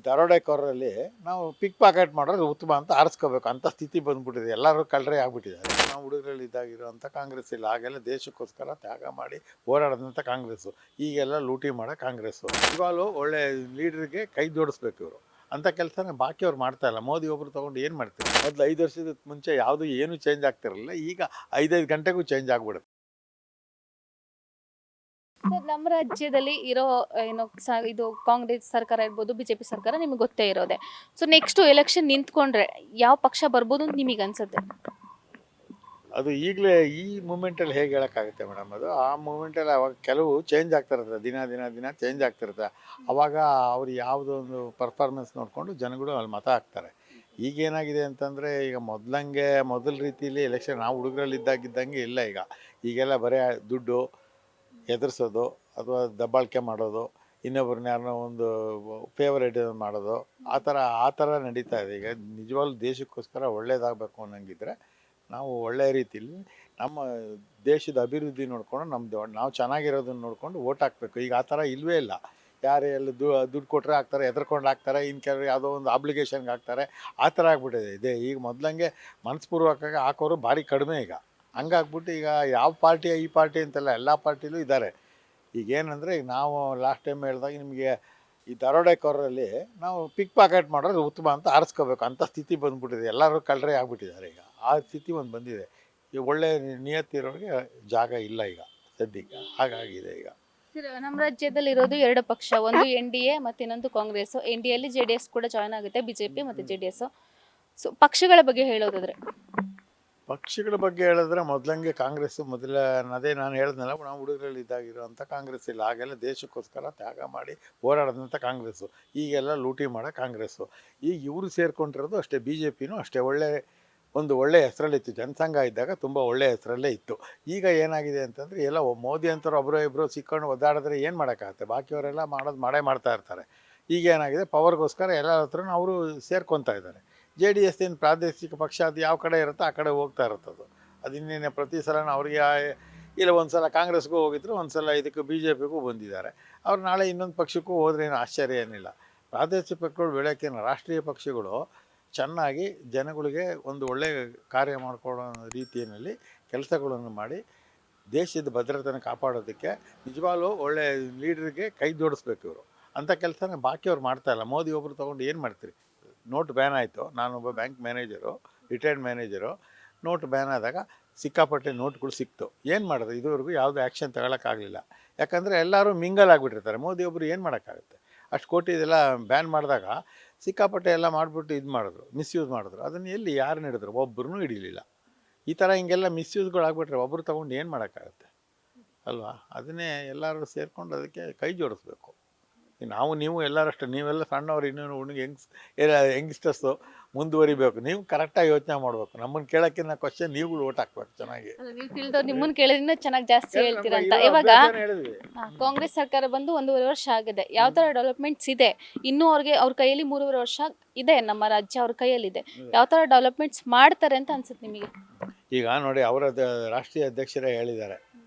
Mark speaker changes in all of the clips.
Speaker 1: ದರೋಡೆಕೋರರಲ್ಲಿ ನಾವು ಪಿಕ್ ಪಾಕೆಟ್ ಮಾಡೋದು ಉತ್ತಮ ಅಂತ ಆರಿಸ್ಕೋಬೇಕು ಅಂತ ಸ್ಥಿತಿ ಬಂದ್ಬಿಟ್ಟಿದೆ. ಎಲ್ಲರೂ ಕಳ್ಳರೇ ಆಗ್ಬಿಟ್ಟಿದ್ದಾರೆ. ನಾವು ಹುಡುಗರಲ್ಲಿ ಇದ್ದಾಗಿರುವಂಥ ಕಾಂಗ್ರೆಸ್ ಇಲ್ಲ. ಆಗೆಲ್ಲ ದೇಶಕ್ಕೋಸ್ಕರ ತ್ಯಾಗ ಮಾಡಿ ಹೋರಾಡಿದಂಥ ಕಾಂಗ್ರೆಸ್ಸು. ಈಗೆಲ್ಲ ಲೂಟಿ ಮಾಡೋ ಕಾಂಗ್ರೆಸ್ಸು. ಇವಾಗಲೂ ಒಳ್ಳೆ ಲೀಡ್ರಿಗೆ ಕೈ ಜೋಡಿಸ್ಬೇಕು ಇವರು. ಅಂಥ ಕೆಲಸನ ಬಾಕಿಯವ್ರು ಮಾಡ್ತಾ ಇಲ್ಲ. ಮೋದಿ ಒಬ್ಬರು ತೊಗೊಂಡು ಏನು ಮಾಡ್ತೀವಿ? ಮೊದಲು 5 ವರ್ಷದ ಮುಂಚೆ ಯಾವುದು ಏನೂ ಚೇಂಜ್ ಆಗ್ತಿರಲಿಲ್ಲ. ಈಗ 5 ಗಂಟೆಗೂ ಚೇಂಜ್ ಆಗ್ಬಿಡುತ್ತೆ.
Speaker 2: ನಮ್ಮ ರಾಜ್ಯದಲ್ಲಿ ಇರೋ ಇದು ಕಾಂಗ್ರೆಸ್ ಸರ್ಕಾರ ಇರ್ಬೋದು, ಬಿಜೆಪಿ ಸರ್ಕಾರ ನಿಮಗೆ ಗೊತ್ತೇ ಇರೋದೆ. ಸೊ ನೆಕ್ಸ್ಟ್ ಎಲೆಕ್ಷನ್ ನಿಂತ್ಕೊಂಡ್ರೆ ಯಾವ ಪಕ್ಷ ಬರ್ಬೋದು ಅಂತ ನಿಮಗೆ ಅನ್ಸುತ್ತೆ?
Speaker 1: ಅದು ಈಗಲೇ ಈ ಮೂಮೆಂಟಲ್ಲಿ ಹೇಗೆ ಹೇಳೋಕ್ಕಾಗುತ್ತೆ ಮೇಡಮ್? ಅದು ಆ ಮೂಮೆಂಟಲ್ಲಿ ಅವಾಗ ಕೆಲವು ಚೇಂಜ್ ಆಗ್ತಿರುತ್ತೆ. ದಿನ ಚೇಂಜ್ ಆಗ್ತಿರುತ್ತೆ. ಅವಾಗ ಅವ್ರು ಯಾವುದೋ ಒಂದು ಪರ್ಫಾರ್ಮೆನ್ಸ್ ನೋಡಿಕೊಂಡು ಜನಗಳು ಅಲ್ಲಿ ಮತ ಹಾಕ್ತಾರೆ. ಈಗೇನಾಗಿದೆ ಅಂತಂದರೆ, ಈಗ ಮೊದಲ ರೀತಿಯಲ್ಲಿ ಎಲೆಕ್ಷನ್ ನಾವು ಹುಡುಗರಲ್ಲಿ ಇದ್ದಾಗಿದ್ದಂಗೆ ಇಲ್ಲ ಈಗ. ಈಗೆಲ್ಲ ಬರೀ ದುಡ್ಡು ಎದುರಿಸೋದು ಅಥವಾ ದಬ್ಬಾಳಿಕೆ ಮಾಡೋದು, ಇನ್ನೊಬ್ಬರನ್ನ ಯಾರನ್ನೋ ಒಂದು ಫೇವರೇಟ್ ಮಾಡೋದು, ಆ ಥರ ನಡೀತಾ ಇದೆ ಈಗ. ನಿಜವಾಗ್ಲೂ ದೇಶಕ್ಕೋಸ್ಕರ ಒಳ್ಳೇದಾಗಬೇಕು ಅನ್ನೋಂಗಿದ್ರೆ ನಾವು ಒಳ್ಳೆಯ ರೀತಿಯಲ್ಲಿ ನಮ್ಮ ದೇಶದ ಅಭಿವೃದ್ಧಿ ನೋಡಿಕೊಂಡು ನಾವು ಚೆನ್ನಾಗಿರೋದನ್ನ ನೋಡಿಕೊಂಡು ಓಟ್ ಹಾಕಬೇಕು. ಈಗ ಆ ಥರ ಇಲ್ಲವೇ ಇಲ್ಲ. ಯಾರು ಎಲ್ಲ ದುಡ್ಡು ಕೊಟ್ಟರೆ ಹಾಕ್ತಾರೆ, ಎದ್ರಕೊಂಡು ಹಾಕ್ತಾರೆ, ಇನ್ನು ಕೆಲವರು ಯಾವುದೋ ಒಂದು ಆಬ್ಲಿಗೇಷನ್ಗೆ ಹಾಕ್ತಾರೆ. ಆ ಥರ ಆಗ್ಬಿಟ್ಟಿದೆ ಇದೆ. ಈಗ ಮೊದಲಂಗೆ ಮನಸ್ಪೂರ್ವಕವಾಗಿ ಹಾಕೋರು ಭಾರಿ ಕಡಿಮೆ ಈಗ. ಹಂಗಾಗ್ಬಿಟ್ಟು ಈಗ ಯಾವ ಪಾರ್ಟಿ ಈ ಪಾರ್ಟಿ ಅಂತೆಲ್ಲ ಎಲ್ಲ ಪಾರ್ಟಿಲೂ ಇದ್ದಾರೆ. ಈಗೇನಂದರೆ, ಈಗ ನಾವು ಲಾಸ್ಟ್ ಟೈಮ್ ಹೇಳಿದಾಗ ನಿಮಗೆ ಈ ದರೋಡೆಕೋರರಲ್ಲಿ ನಾವು ಪಿಕ್ ಪಾಕೆಟ್ ಮಾಡೋದು ಉತ್ತಮ ಅಂತ ಆರಿಸ್ಕೋಬೇಕು ಅಂತ ಸ್ಥಿತಿ ಬಂದ್ಬಿಟ್ಟಿದೆ. ಎಲ್ಲರೂ ಕಳ್ಳರೇ ಆಗ್ಬಿಟ್ಟಿದ್ದಾರೆ ಈಗ. ಆ ಸ್ಥಿತಿ ಒಂದು ಬಂದಿದೆ. ಈ ಒಳ್ಳೆ ನಿಯತ್ತಿರೋರಿಗೆ ಜಾಗ ಇಲ್ಲ ಈಗ ಸದ್ಯಕ್ಕೆ. ಹಾಗಾಗಿದೆ ಈಗ.
Speaker 2: ನಮ್ಮ ರಾಜ್ಯದಲ್ಲಿ ಇರೋದು 2 ಪಕ್ಷ, ಒಂದು NDA ಮತ್ತು ಇನ್ನೊಂದು ಕಾಂಗ್ರೆಸ್. NDA JDS ಕೂಡ ಜಾಯ್ನ್ ಆಗುತ್ತೆ, ಬಿಜೆಪಿ ಮತ್ತು JDS. ಸೊ ಪಕ್ಷಗಳ ಬಗ್ಗೆ ಹೇಳೋದಾದ್ರೆ,
Speaker 1: ಪಕ್ಷಗಳ ಬಗ್ಗೆ ಹೇಳಿದ್ರೆ ಮೊದಲಂಗೆ ಕಾಂಗ್ರೆಸ್ಸು ಅದೇ ನಾನು ಹೇಳಿದ್ನಲ್ಲ, ನಾವು ಹುಡುಗರಲ್ಲಿ ಇದ್ದಾಗಿರುವಂಥ ಕಾಂಗ್ರೆಸ್ ಇಲ್ಲ. ಆಗೆಲ್ಲ ದೇಶಕ್ಕೋಸ್ಕರ ತ್ಯಾಗ ಮಾಡಿ ಹೋರಾಡಿದಂಥ ಕಾಂಗ್ರೆಸ್ಸು. ಈಗೆಲ್ಲ ಲೂಟಿ ಮಾಡೋ ಕಾಂಗ್ರೆಸ್ಸು. ಈಗ ಇವರು ಸೇರ್ಕೊಂಡಿರೋದು ಅಷ್ಟೇ. BJPನೂ ಅಷ್ಟೇ ಒಳ್ಳೆ ಹೆಸರಲ್ಲಿತ್ತು. ಜನಸಂಘ ಇದ್ದಾಗ ತುಂಬ ಒಳ್ಳೆಯ ಹೆಸರಲ್ಲೇ ಇತ್ತು. ಈಗ ಏನಾಗಿದೆ ಅಂತಂದರೆ, ಎಲ್ಲ ಮೋದಿ ಅಂತವ್ರು ಒಬ್ಬರು ಇಬ್ಬರು ಸಿಕ್ಕೊಂಡು ಒದ್ದಾಡಿದ್ರೆ ಏನು ಮಾಡೋಕ್ಕಾಗುತ್ತೆ? ಬಾಕಿಯವರೆಲ್ಲ ಮಾಡೇ ಮಾಡ್ತಾ ಇರ್ತಾರೆ. ಈಗ ಏನಾಗಿದೆ, ಪವರ್ಗೋಸ್ಕರ ಎಲ್ಲರ ಹತ್ರನೂ ಅವರು ಸೇರ್ಕೊತಾ ಇದ್ದಾರೆ. JDS ಏನು ಪ್ರಾದೇಶಿಕ ಪಕ್ಷ, ಅದು ಯಾವ ಕಡೆ ಇರುತ್ತೋ ಆ ಕಡೆ ಹೋಗ್ತಾ ಇರುತ್ತದು. ಅದು ಇನ್ನೇನು ಪ್ರತಿ ಸಲ ಅವ್ರಿಗೆ ಇಲ್ಲ, ಒಂದು ಸಲ ಕಾಂಗ್ರೆಸ್ಗೂ ಹೋಗಿದ್ರು, ಒಂದು ಸಲ ಇದಕ್ಕೆ BJPಗೂ ಬಂದಿದ್ದಾರೆ. ಅವ್ರು ನಾಳೆ ಇನ್ನೊಂದು ಪಕ್ಷಕ್ಕೂ ಹೋದ್ರೇನು ಆಶ್ಚರ್ಯ ಏನಿಲ್ಲ. ಪ್ರಾದೇಶಿಕ ಪಕ್ಷಗಳು ಬೆಳೆಯೋಕ್ಕೇನು, ರಾಷ್ಟ್ರೀಯ ಪಕ್ಷಗಳು ಚೆನ್ನಾಗಿ ಜನಗಳಿಗೆ ಒಂದು ಒಳ್ಳೆಯ ಕಾರ್ಯ ಮಾಡಿಕೊಡೋ ರೀತಿಯಲ್ಲಿ ಕೆಲಸಗಳನ್ನು ಮಾಡಿ ದೇಶದ ಭದ್ರತೆಯನ್ನು ಕಾಪಾಡೋದಕ್ಕೆ ನಿಜವಾಗ್ಲೂ ಒಳ್ಳೆಯ ಲೀಡ್ರಿಗೆ ಕೈ ಜೋಡಿಸ್ಬೇಕು ಇವರು. ಅಂಥ ಕೆಲಸನ ಬಾಕಿಯವ್ರು ಮಾಡ್ತಾಯಿಲ್ಲ. ಮೋದಿ ಒಬ್ಬರು ತೊಗೊಂಡು ಏನು ಮಾಡ್ತೀರಿ? ನೋಟ್ ಬ್ಯಾನ್ ಆಯಿತು. ನಾನೊಬ್ಬ bank manager, retired manager. Note ban ಆದಾಗ ಸಿಕ್ಕಾಪಟ್ಟೆ ನೋಟ್ಗಳು ಸಿಕ್ತು. ಏನು ಮಾಡೋದು? ಇದುವರೆಗೂ ಯಾವುದೂ ಆ್ಯಕ್ಷನ್ ತಗೊಳ್ಳೋಕ್ಕಾಗಲಿಲ್ಲ. ಯಾಕಂದರೆ ಎಲ್ಲರೂ ಮಿಂಗಲ್ ಆಗಿಬಿಟ್ಟಿರ್ತಾರೆ. ಮೋದಿ ಒಬ್ಬರು ಏನು ಮಾಡೋಕ್ಕಾಗುತ್ತೆ? ಅಷ್ಟು ಕೋಟಿ ಇದೆಲ್ಲ ಬ್ಯಾನ್ ಮಾಡಿದಾಗ ಸಿಕ್ಕಾಪಟ್ಟೆ ಎಲ್ಲ ಮಾಡಿಬಿಟ್ಟು ಮಿಸ್ಯೂಸ್ ಮಾಡಿದ್ರು. ಅದನ್ನು ಯಾರನ್ನ ಹಿಡಿದ್ರು? ಒಬ್ಬರೂ ಹಿಡಿಲಿಲ್ಲ. ಈ ಥರ ಹಿಂಗೆಲ್ಲ ಮಿಸ್ಯೂಸ್ಗಳು ಆಗಿಬಿಟ್ರೆ ಒಬ್ಬರು ತೊಗೊಂಡು ಏನು ಮಾಡೋಕ್ಕಾಗುತ್ತೆ ಅಲ್ವಾ? ಅದನ್ನೇ ಎಲ್ಲರೂ ಸೇರಿಕೊಂಡು ಅದಕ್ಕೆ ಕೈ ಜೋಡಿಸ್ಬೇಕು. ನೀವು ಎಲ್ಲರಷ್ಟು, ನೀವೆಲ್ಲ ಸಣ್ಣವ್ರು, ಇನ್ನೂ ಯಂಗ್ಸ್ಟರ್ಸು ಮುಂದುವರಿಬೇಕು. ನೀವು ಕರೆಕ್ಟಾಗಿ ಯೋಚನೆ ಮಾಡಬೇಕು. ನಮ್ಮನ್ನು ಕೇಳೋಕ್ಕಿಂತ ಕ್ವಶನ್ ನೀವುಗಳು ಓಟ್ ಹಾಕ್ಬೇಕು ಚೆನ್ನಾಗಿ.
Speaker 2: ನೀವು ತಿಳಿದವ್ರು ನಿಮ್ಮನ್ನು ಕೇಳಿದ್ರೆ ಚೆನ್ನಾಗಿ ಜಾಸ್ತಿ ಹೇಳ್ತೀರಂತ. ಇವಾಗ ಕಾಂಗ್ರೆಸ್ ಸರ್ಕಾರ ಬಂದು 1.5 ವರ್ಷ ಆಗಿದೆ. ಯಾವ ಥರ ಡೆವಲಪ್ಮೆಂಟ್ಸ್ ಇದೆ? ಇನ್ನೂ ಅವ್ರ ಕೈಯಲ್ಲಿ 3.5 ವರ್ಷ ಇದೆ. ನಮ್ಮ ರಾಜ್ಯ ಅವ್ರ ಕೈಯಲ್ಲಿದೆ. ಯಾವ ಥರ ಡೆವಲಪ್ಮೆಂಟ್ಸ್ ಮಾಡ್ತಾರೆ ಅಂತ ಅನ್ಸುತ್ತೆ ನಿಮಗೆ?
Speaker 1: ಈಗ ನೋಡಿ, ಅವರ ರಾಷ್ಟ್ರೀಯ ಅಧ್ಯಕ್ಷರೇ ಹೇಳಿದ್ದಾರೆ,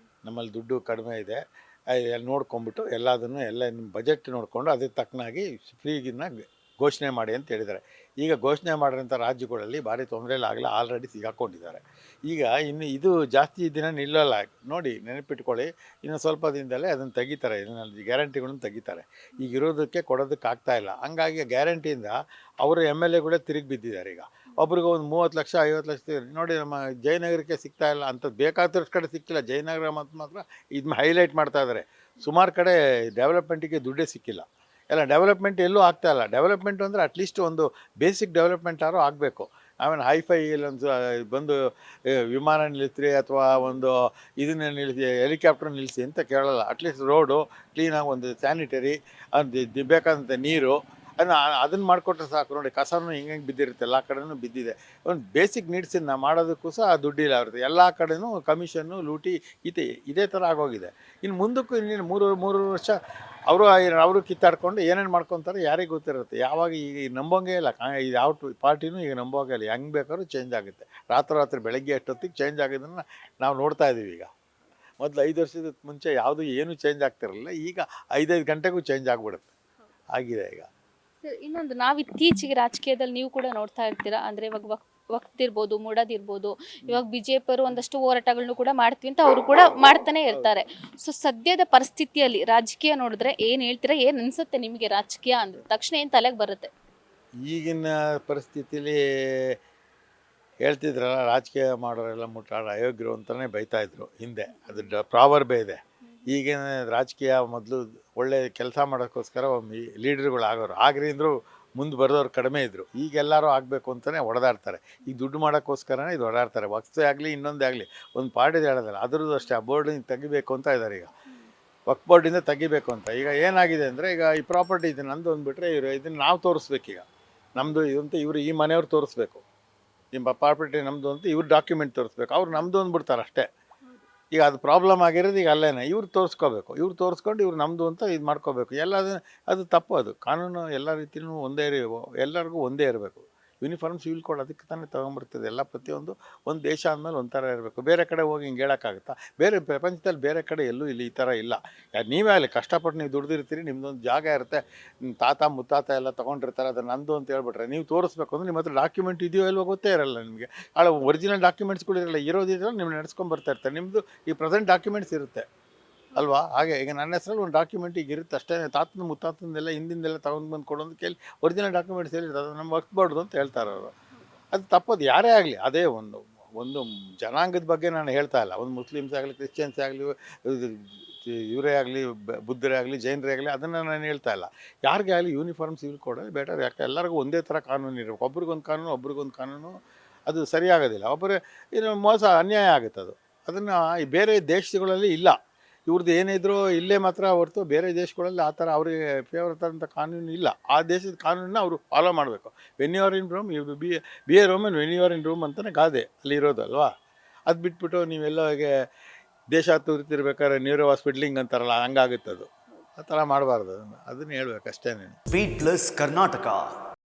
Speaker 1: ನಮ್ಮಲ್ಲಿ ದುಡ್ಡು ಕಡಿಮೆ ಇದೆ, ನೋಡ್ಕೊಂಬಿಟ್ಟು ಎಲ್ಲ ನಿಮ್ಮ ಬಜೆಟ್ ನೋಡಿಕೊಂಡು ಅದಕ್ಕೆ ತಕ್ಕನಾಗಿ ಫ್ರೀಗಿನ್ನ ಘೋಷಣೆ ಮಾಡಿ ಅಂತ ಹೇಳಿದ್ದಾರೆ. ಈಗ ಘೋಷಣೆ ಮಾಡಿರೋಂಥ ರಾಜ್ಯಗಳಲ್ಲಿ ಭಾರಿ ತೊಂದರೆಲಾಗಲ್ಲ, ಆಲ್ರೆಡಿ ಸಿಗಾಕೊಂಡಿದ್ದಾರೆ. ಈಗ ಇನ್ನು ಇದು ಜಾಸ್ತಿ ದಿನ ನಿಲ್ಲಲ್ಲ. ನೋಡಿ, ನೆನಪಿಟ್ಕೊಳ್ಳಿ, ಇನ್ನು ಸ್ವಲ್ಪ ದಿನದಲ್ಲೇ ಅದನ್ನು ತೆಗಿತಾರೆ. ಇದನ್ನು ಗ್ಯಾರಂಟಿಗಳನ್ನು ತೆಗಿತಾರೆ. ಈಗ ಇರೋದಕ್ಕೆ ಕೊಡೋದಕ್ಕೆ ಆಗ್ತಾಯಿಲ್ಲ. ಹಂಗಾಗಿ ಗ್ಯಾರಂಟಿಯಿಂದ ಅವರು MLAಗಳೇ ತಿರುಗಿ ಬಿದ್ದಿದ್ದಾರೆ. ಈಗ ಒಬ್ರಿಗೆ ಒಂದು 30 ಲಕ್ಷ 50 ಲಕ್ಷ ನೋಡಿ, ನಮ್ಮ ಜಯನಗರಕ್ಕೆ ಸಿಗ್ತಾ ಇಲ್ಲ. ಅಂಥದ್ದು ಬೇಕಾದಷ್ಟು ಕಡೆ ಸಿಕ್ಕಿಲ್ಲ. ಜಯನಗರ ಮಾತ್ರ ಇದನ್ನ ಹೈಲೈಟ್ ಮಾಡ್ತಾ ಇದ್ದಾರೆ. ಸುಮಾರು ಕಡೆ ಡೆವಲಪ್ಮೆಂಟಿಗೆ ದುಡ್ಡೇ ಸಿಕ್ಕಿಲ್ಲ. ಎಲ್ಲ ಡೆವಲಪ್ಮೆಂಟ್ ಎಲ್ಲೂ ಆಗ್ತಾಯಿಲ್ಲ. ಡೆವಲಪ್ಮೆಂಟು ಅಂದರೆ ಅಟ್ಲೀಸ್ಟ್ ಒಂದು ಬೇಸಿಕ್ ಡೆವಲಪ್ಮೆಂಟ್ ಆದರೂ ಆಗಬೇಕು. ಆಮೇಲೆ ಹೈಫೈ ಇಲ್ಲೊಂದು ಬಂದು ವಿಮಾನ ನಿಲ್ಲಿಸ್ರಿ ಅಥವಾ ಒಂದು ಇದನ್ನ ನಿಲ್ಲಿಸಿ, ಹೆಲಿಕಾಪ್ಟರ್ ನಿಲ್ಲಿಸಿ ಅಂತ ಕೇಳಲ್ಲ. ಅಟ್ಲೀಸ್ಟ್ ರೋಡು ಕ್ಲೀನಾಗಿ, ಒಂದು ಸ್ಯಾನಿಟರಿ, ಅದು ಬೇಕಾದಂಥ ನೀರು, ಅದನ್ನು ಮಾಡಿಕೊಟ್ರೆ ಸಾಕು. ನೋಡಿ, ಕಸನೂ ಹಿಂಗೆ ಬಿದ್ದಿರುತ್ತೆ, ಎಲ್ಲ ಕಡೆನೂ ಬಿದ್ದಿದೆ. ಒಂದು ಬೇಸಿಕ್ ನೀಡ್ಸನ್ನು ಮಾಡೋದಕ್ಕೂ ಸಹ ದುಡ್ಡಿಲ್ಲ ಅವ್ರದ್ದು. ಎಲ್ಲ ಕಡೆನೂ ಕಮಿಷನ್ನು, ಲೂಟಿ, ಇದೇ ಥರ ಆಗೋಗಿದೆ. ಇನ್ನು ಮುಂದಕ್ಕೂ ಇನ್ನೇನು 3 ವರ್ಷ ಅವರು ಕಿತ್ತಾಡ್ಕೊಂಡು ಏನೇನು ಮಾಡ್ಕೊತಾರೆ ಯಾರಿಗೆ ಗೊತ್ತಿರುತ್ತೆ. ಯಾವಾಗ ಈಗ ನಂಬೋಂಗೇ ಇಲ್ಲ. ಯಾವ ಪಾರ್ಟಿನೂ ಈಗ ನಂಬೋಂಗೇ ಇಲ್ಲ. ಹೆಂಗೆ ಬೇಕಾದ್ರೂ ಚೇಂಜ್ ಆಗುತ್ತೆ. ರಾತ್ರಿ ಬೆಳಗ್ಗೆ ಅಷ್ಟೊತ್ತಿಗೆ ಚೇಂಜ್ ಆಗೋದನ್ನು ನಾವು ನೋಡ್ತಾ ಇದ್ದೀವಿ. ಈಗ ಮೊದಲು 5 ವರ್ಷದ ಮುಂಚೆ ಯಾವುದೂ ಏನೂ ಚೇಂಜ್ ಆಗ್ತಿರಲಿಲ್ಲ. ಈಗ 5 ಗಂಟೆಗೂ ಚೇಂಜ್ ಆಗಿಬಿಡುತ್ತೆ. ಆಗಿದೆ ಈಗ.
Speaker 2: ಸರ್, ಇನ್ನೊಂದು ನಾವು ಇತ್ತೀಚೆಗೆ ರಾಜಕೀಯದಲ್ಲಿ ನೀವು ಕೂಡ ನೋಡ್ತಾ ಇರ್ತೀರಾ, ಅಂದ್ರೆ ಇವಾಗ ವಕ್ತ್ ಇರ್ಬೋದು, ಮೂಡೋದಿರ್ಬೋದು, ಇವಾಗ ಬಿಜೆಪಿಯವರು ಒಂದಷ್ಟು ಹೋರಾಟಗಳನ್ನು ಕೂಡ ಮಾಡ್ತೀವಿ ಅಂತ ಅವರು ಕೂಡ ಮಾಡ್ತಾನೆ ಇರ್ತಾರೆ. ಸೊ ಸದ್ಯದ ಪರಿಸ್ಥಿತಿಯಲ್ಲಿ ರಾಜಕೀಯ ನೋಡಿದ್ರೆ ಏನ್ ಹೇಳ್ತೀರಾ, ಏನ್ ಅನ್ಸುತ್ತೆ ನಿಮಗೆ? ರಾಜಕೀಯ ಅಂದ್ರೆ ತಕ್ಷಣ ಏನ್ ತಲೆಗೆ ಬರುತ್ತೆ?
Speaker 1: ಈಗಿನ ಪರಿಸ್ಥಿತಿಲಿ ಹೇಳ್ತಿದ್ರಲ್ಲ, ರಾಜಕೀಯ ಮಾಡೋರೆಲ್ಲ ಮುಟ್ಟಾಳ ಅಯೋಗ್ಯರು ಅಂತಲೇ ಬೈತಾ ಇದ್ರು ಹಿಂದೆ. ಅದು ಪ್ರಾವರ್ಬೇ ಇದೆ. ಈಗಿನ ರಾಜಕೀಯ ಮೊದಲು ಒಳ್ಳೆ ಕೆಲಸ ಮಾಡೋಕ್ಕೋಸ್ಕರ ಲೀಡರ್ಗಳು ಆಗೋರು, ಆಗ್ರಿಂದ್ರು ಮುಂದೆ ಬರೋರು ಕಡಿಮೆ ಇದ್ದರು. ಈಗ ಎಲ್ಲರೂ ಆಗಬೇಕು ಅಂತಲೇ ಹೊಡೆದಾಡ್ತಾರೆ. ಈಗ ದುಡ್ಡು ಮಾಡೋಕ್ಕೋಸ್ಕರನೇ ಇದು ಹೊಡೆದಾಡ್ತಾರೆ. ವಕ್ಫೇ ಆಗಲಿ ಇನ್ನೊಂದೇ ಆಗಲಿ, ಒಂದು ಪಾರ್ಟಿದು ಹೇಳೋದಲ್ಲ, ಅದ್ರದ್ದು ಅಷ್ಟೇ. ಆ ಬೋರ್ಡಿಂದ ತೆಗಿಬೇಕು ಅಂತ ಇದ್ದಾರೆ ಈಗ, ವಕ್ಫ್ ಬೋರ್ಡಿಂದ ತೆಗಿಬೇಕು ಅಂತ. ಈಗ ಏನಾಗಿದೆ ಅಂದರೆ, ಈಗ ಈ ಪ್ರಾಪರ್ಟಿ ಇದು ನಂದು ಅಂದ್ಬಿಟ್ರೆ ಇವರು ಇದನ್ನು ನಾವು ತೋರಿಸ್ಬೇಕೀಗ. ನಮ್ಮದು ಇದು ಅಂತ ಇವರು ಈ ಮನೆಯವ್ರು ತೋರಿಸ್ಬೇಕು, ನಿಮ್ಮ ಪ್ರಾಪರ್ಟಿ ನಮ್ಮದು ಅಂತ ಇವ್ರು ಡಾಕ್ಯುಮೆಂಟ್ ತೋರಿಸ್ಬೇಕು. ಅವ್ರು ನಮ್ಮದು ಅಂದ್ಬಿಡ್ತಾರೆ ಅಷ್ಟೇ. ಈಗ ಅದು ಪ್ರಾಬ್ಲಮ್ ಆಗಿರೋದು ಈಗ ಅಲ್ಲೇನೆ. ಇವ್ರು ತೋರಿಸ್ಕೋಬೇಕು, ಇವ್ರು ತೋರಿಸ್ಕೊಂಡು ಇವ್ರು ನಮ್ಮದು ಅಂತ ಇದು ಮಾಡ್ಕೋಬೇಕು. ಎಲ್ಲ ಅದು ತಪ್ಪು. ಅದು ಕಾನೂನು ಎಲ್ಲ ರೀತಿಯೂ ಒಂದೇ ಎಲ್ಲರಿಗೂ ಒಂದೇ ಇರಬೇಕು. ಯೂನಿಫಾರ್ಮ್ ಸಿವಿಲ್ ಕೋಡ್ ಅದಕ್ಕೆ ತಾನೇ ತೊಗೊಂಬರ್ತದೆ. ಎಲ್ಲ ಪ್ರತಿಯೊಂದು ಒಂದು ದೇಶ ಅಂದಮೇಲೆ ಒಂಥರ ಇರಬೇಕು. ಬೇರೆ ಕಡೆ ಹೋಗಿ ಹಿಂಗೆ ಹೇಳೋಕ್ಕಾಗುತ್ತಾ? ಬೇರೆ ಪ್ರಪಂಚದಲ್ಲಿ ಬೇರೆ ಕಡೆ ಎಲ್ಲೂ ಇಲ್ಲಿ ಈ ಥರ ಇಲ್ಲ. ನೀವೇ ಅಲ್ಲಿ ಕಷ್ಟಪಟ್ಟು ನೀವು ದುಡ್ದಿರ್ತೀರಿ, ನಿಮ್ಮದೊಂದು ಜಾಗ ಇರುತ್ತೆ, ನಿಮ್ಮ ತಾತ ಮುತ್ತಾತ ಎಲ್ಲ ತೊಗೊಂಡಿರ್ತಾರೆ, ಅದು ನಂದು ಅಂತ ಹೇಳ್ಬಿಟ್ರೆ ನೀವು ತೋರಿಸ್ಬೇಕು ಅಂದರೆ ನಿಮ್ಮ ಹತ್ರ ಡಾಕ್ಯುಮೆಂಟ್ ಇದೆಯೋ ಇಲ್ವೋ ಗೊತ್ತೇ ಇರಲ್ಲ ನಿಮಗೆ. ಒರಿಜಿನಲ್ ಡಾಕ್ಯುಮೆಂಟ್ಸ್ಗಳು ಇರಲ್ಲ, ಇರೋದಿದ್ರೆ ನೀವು ನಡೆಸ್ಕೊಂಡು ಬರ್ತಾ ಇರ್ತಾರೆ. ನಿಮ್ಮದು ಈ ಪ್ರೆಸೆಂಟ್ ಡಾಕ್ಯುಮೆಂಟ್ಸ್ ಇರುತ್ತೆ ಅಲ್ವಾ? ಹಾಗೆ ಈಗ ನನ್ನ ಹೆಸರಲ್ಲಿ ಒಂದು ಡಾಕ್ಯುಮೆಂಟ್ ಈಗ ಇರುತ್ತೆ ಅಷ್ಟೇ. ತಾತನ ಮುತ್ತಾತಂದೆಲ್ಲ ಹಿಂದಿಂದೆಲ್ಲ ತೊಗೊಂಡು ಬಂದು ಕೊಡೋದು ಕೇಳಿ ಒರಿಜಿನಲ್ ಡಾಕ್ಯುಮೆಂಟ್ಸ್ ಎಲ್ಲಿರ್ತದೆ, ಅದು ನಮ್ಮ ವಕ್ಫ್ ಅಂತ ಹೇಳ್ತಾರೆ ಅವರು. ಅದು ತಪ್ಪದು, ಯಾರೇ ಆಗಲಿ. ಅದೇ ಒಂದು ಒಂದು ಜನಾಂಗದ ಬಗ್ಗೆ ನಾನು ಹೇಳ್ತಾ ಇಲ್ಲ. ಒಂದು ಮುಸ್ಲಿಮ್ಸ್ ಆಗಲಿ, ಕ್ರಿಶ್ಚಿಯನ್ಸ್ ಆಗಲಿ, ಇವರೇ ಆಗಲಿ, ಬುದ್ಧರೇ ಆಗಲಿ, ಜೈನರೇ ಆಗಲಿ, ಅದನ್ನು ನಾನು ಹೇಳ್ತಾ ಇಲ್ಲ. ಯಾರಿಗೇ ಆಗಲಿ ಯೂನಿಫಾರ್ಮ್ ಸಿವಿಲ್ ಕೋಡಲ್ಲಿ ಬೆಟರ್. ಯಾಕೆ ಎಲ್ಲರಿಗೂ ಒಂದೇ ಥರ ಕಾನೂನು ಇರಬೇಕು. ಒಬ್ರಿಗೊಂದು ಕಾನೂನು, ಒಬ್ರಿಗೊಂದು ಕಾನೂನು, ಅದು ಸರಿಯಾಗೋದಿಲ್ಲ. ಒಬ್ಬರೇ ಇದು ಮೋಸ, ಅನ್ಯಾಯ ಆಗುತ್ತೆ ಅದು. ಅದನ್ನು ಈ ಬೇರೆ ದೇಶಗಳಲ್ಲಿ ಇಲ್ಲ. ಇವ್ರದ್ದು ಏನಿದ್ರು ಇಲ್ಲೇ ಮಾತ್ರ ಹೊರತು ಬೇರೆ ದೇಶಗಳಲ್ಲಿ ಆ ಥರ ಅವರಿಗೆ ಫೇವರ್ ಆದಂಥ ಕಾನೂನು ಇಲ್ಲ. ಆ ದೇಶದ ಕಾನೂನನ್ನ ಅವರು ಫಾಲೋ ಮಾಡಬೇಕು. When you are in Rome you be a Roman, when you are in Rome ಅಂತಲೇ ಗಾದೆ ಅಲ್ಲಿ ಇರೋದಲ್ವಾ? ಅದು ಬಿಟ್ಬಿಟ್ಟು ನೀವೆಲ್ಲ ಹಾಗೆ ದೇಶ ತುರಿತಿರ್ಬೇಕಾದ್ರೆ ನ್ಯೂರೋ ಹಾಸ್ಪಿಟ್ಲಿಂಗ್ ಅಂತಾರಲ್ಲ, ಹಂಗಾಗುತ್ತೆ ಅದು. ಆ ಥರ ಮಾಡಬಾರ್ದು. ಅದನ್ನು ಹೇಳ್ಬೇಕು ಅಷ್ಟೇ.
Speaker 3: Wait plus Karnataka.